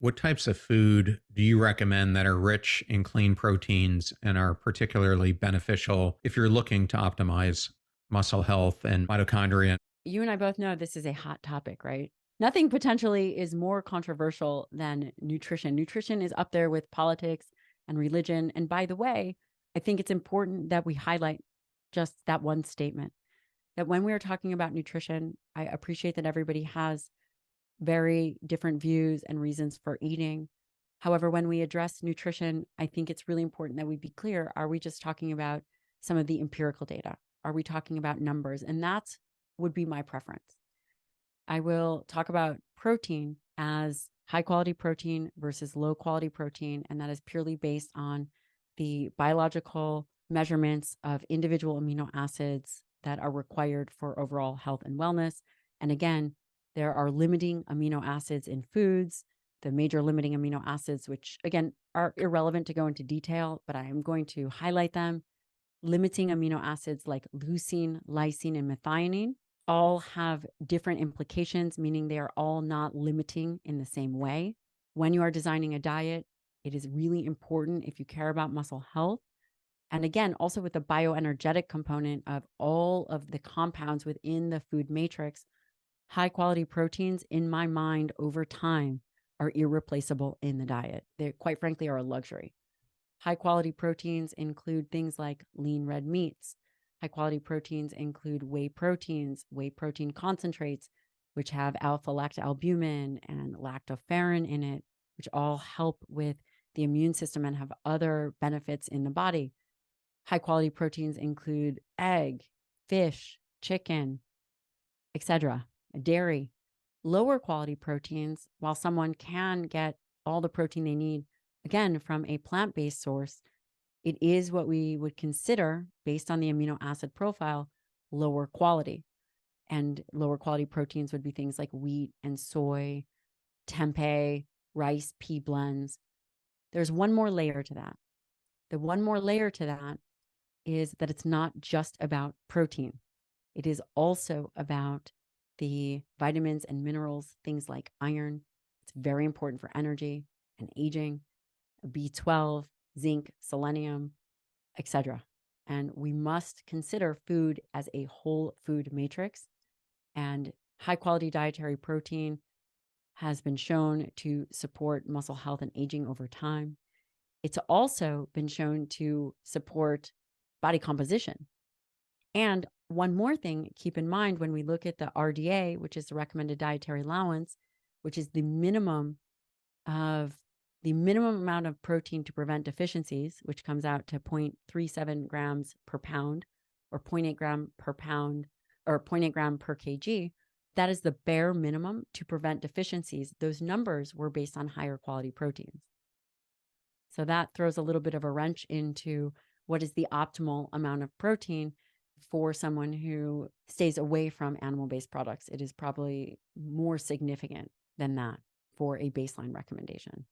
What types of food do you recommend that are rich in clean proteins and are particularly beneficial if you're looking to optimize muscle health and mitochondria? You and I both know this is a hot topic, right? Nothing potentially is more controversial than nutrition. Nutrition is up there with politics and religion. And by the way, I think it's important that we highlight just that one statement that when we are talking about nutrition, I appreciate that everybody has very different views and reasons for eating. However, when we address nutrition, I think it's really important that we be clear. Are we just talking about some of the empirical data? Are we talking about numbers? And that would be my preference. I will talk about protein as high quality protein versus low quality protein. And that is purely based on the biological measurements of individual amino acids that are required for overall health and wellness. And again, there are limiting amino acids in foods, the major limiting amino acids, which again are irrelevant to go into detail, but I am going to highlight them. Limiting amino acids like leucine, lysine, and methionine all have different implications, meaning they are all not limiting in the same way. When you are designing a diet, it is really important if you care about muscle health. And again, also with the bioenergetic component of all of the compounds within the food matrix, high quality proteins, in my mind, over time, are irreplaceable in the diet. They, quite frankly, are a luxury. High quality proteins include things like lean red meats. High quality proteins include whey proteins, whey protein concentrates, which have alpha lactalbumin and lactoferrin in it, which all help with the immune system and have other benefits in the body. High quality proteins include egg, fish, chicken, etc., dairy. Lower quality proteins, while someone can get all the protein they need, again, from a plant based source, it is what we would consider, based on the amino acid profile, lower quality. And lower quality proteins would be things like wheat and soy, tempeh, rice, pea blends. There's one more layer to that. The one more layer to that is that it's not just about protein. It is also about the vitamins and minerals, things like iron. It's very important for energy and aging, B12, zinc, selenium, etc. And we must consider food as a whole food matrix. And high quality dietary protein has been shown to support muscle health and aging over time. It's also been shown to support body composition. And one more thing, keep in mind when we look at the RDA, which is the recommended dietary allowance, which is the minimum amount of protein to prevent deficiencies, which comes out to 0.37 grams per pound or zero point 0.8 gram per pound or zero point 0.8 gram per kg. That is the bare minimum to prevent deficiencies. Those numbers were based on higher quality proteins. So that throws a little bit of a wrench into what is the optimal amount of protein for someone who stays away from animal-based products. It is probably more significant than that for a baseline recommendation.